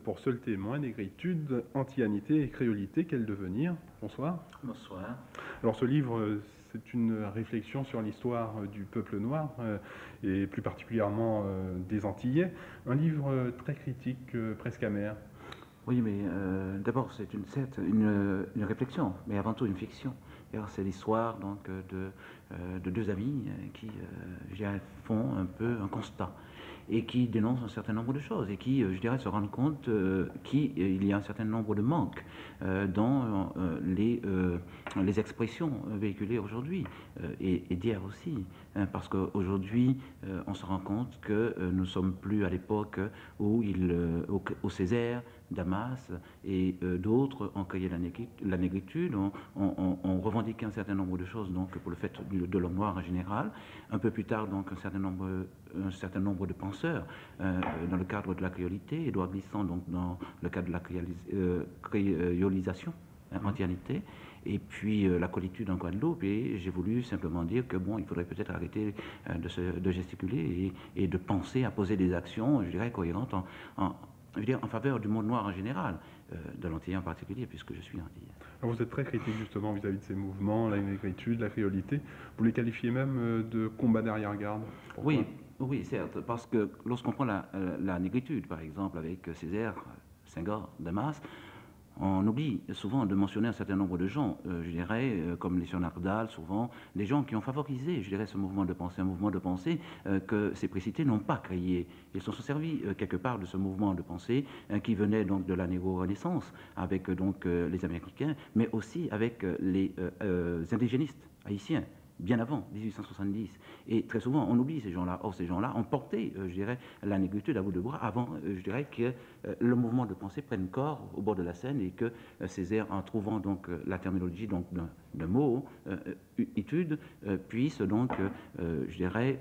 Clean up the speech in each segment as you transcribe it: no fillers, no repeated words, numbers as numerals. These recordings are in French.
Pour seul témoin, négritude, antianité et créolité, quel devenir? Bonsoir. Bonsoir. Alors ce livre, c'est une réflexion sur l'histoire du peuple noir et plus particulièrement des Antillais. Un livre très critique, presque amer. Oui, mais d'abord, c'est certes une réflexion, mais avant tout une fiction. C'est l'histoire donc de deux amis qui je dirais, font un peu un constat et qui dénoncent un certain nombre de choses et qui, je dirais, se rendent compte qu'il y a un certain nombre de manques dans les expressions véhiculées aujourd'hui et d'hier aussi. Parce qu'aujourd'hui, on se rend compte que nous ne sommes plus à l'époque où au Césaire, Damas et d'autres ont créé la négritude, ont revendiqué un certain nombre de choses donc, pour le fait de l'homme noir en général. Un peu plus tard, donc, un certain nombre de penseurs dans le cadre de la créolité, Édouard Glissant donc, dans le cadre de la créolisation, antianité, et puis la collitude en Guadeloupe, et j'ai voulu simplement dire que bon, il faudrait peut-être arrêter de gesticuler et de penser à poser des actions, je dirais, cohérentes en faveur du monde noir en général, de l'Antillais en particulier, puisque je suis Antillais. Alors vous êtes très critique justement vis-à-vis de ces mouvements, la négritude, la créolité. Vous les qualifiez même de combat d'arrière-garde. Oui, oui, certes, parce que lorsqu'on prend la négritude, par exemple, avec Césaire, Senghor, Damas, on oublie souvent de mentionner un certain nombre de gens, je dirais, comme les Nardal, souvent, des gens qui ont favorisé, je dirais, ce mouvement de pensée, un mouvement de pensée que ces précités n'ont pas créé. Ils se sont servis quelque part de ce mouvement de pensée qui venait donc de la négo-renaissance, avec donc les Américains, mais aussi avec les indigénistes haïtiens bien avant 1870. Et très souvent, on oublie ces gens-là. Or, ces gens-là ont porté, je dirais, la négritude à bout de bras avant, je dirais, que le mouvement de pensée prenne corps au bord de la Seine et que Césaire, en trouvant donc la terminologie donc de mots, études, puisse donc, je dirais,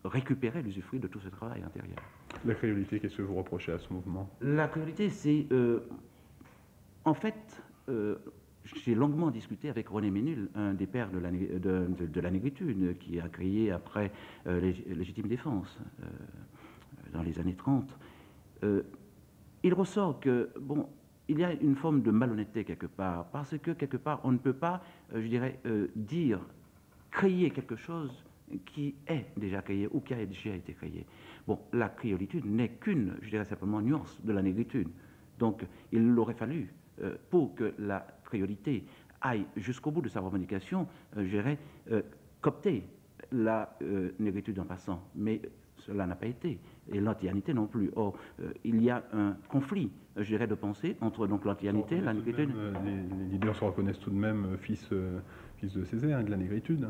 récupérer l'usufruit de tout ce travail intérieur. La créolité, qu'est-ce que vous reprochez à ce mouvement? La créolité, c'est en fait j'ai longuement discuté avec René Ménul, un des pères de la négritude, qui a créé après Légitime Défense, dans les années 30. Il ressort que, bon, il y a une forme de malhonnêteté quelque part, parce que quelque part, on ne peut pas, je dirais, créer quelque chose qui est déjà créé ou qui a déjà été créé. Bon, la créolitude n'est qu'une, je dirais simplement, nuance de la négritude. Donc, il aurait fallu, pour que la créolité aille jusqu'au bout de sa revendication, je dirais, coopter la négritude en passant. Mais cela n'a pas été, et l'antianité non plus. Or, il y a un conflit, je dirais, de pensée entre donc l'antianité et la négritude. Les leaders se reconnaissent tout de même fils de Césaire et de la négritude.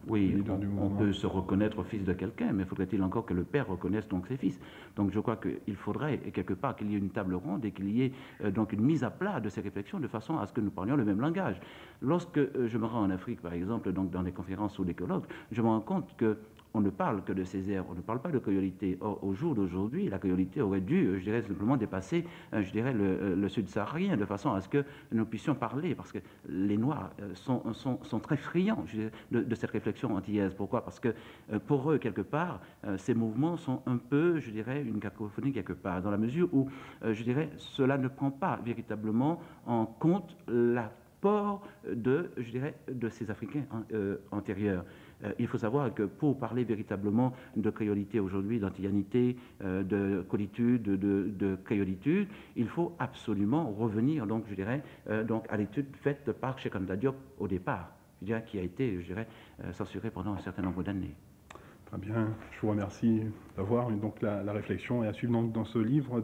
Oui, on peut se reconnaître fils de quelqu'un, mais faudrait-il encore que le père reconnaisse donc ses fils. Donc je crois qu'il faudrait quelque part qu'il y ait une table ronde et qu'il y ait donc une mise à plat de ces réflexions de façon à ce que nous parlions le même langage. Lorsque je me rends en Afrique, par exemple, donc dans des conférences ou des colloques, je me rends compte que on ne parle que de Césaire, on ne parle pas de créolité. Or, au jour d'aujourd'hui, la créolité aurait dû, je dirais, simplement dépasser, je dirais, le sud-saharien, de façon à ce que nous puissions parler, parce que les Noirs sont très friands de cette réflexion antillaise. Pourquoi? Parce que pour eux, quelque part, ces mouvements sont un peu, je dirais, une cacophonie quelque part, dans la mesure où, je dirais, cela ne prend pas véritablement en compte l'apport je dirais, de ces Africains antérieurs. Il faut savoir que pour parler véritablement de créolité aujourd'hui, d'antillanité, de collitude, de créolitude, il faut absolument revenir, donc, je dirais, donc, à l'étude faite par Cheikh Anta Diop au départ, je dirais, qui a été, je dirais, censurée pendant un certain nombre d'années. Très bien, je vous remercie d'avoir donc la réflexion et à suivre donc dans ce livre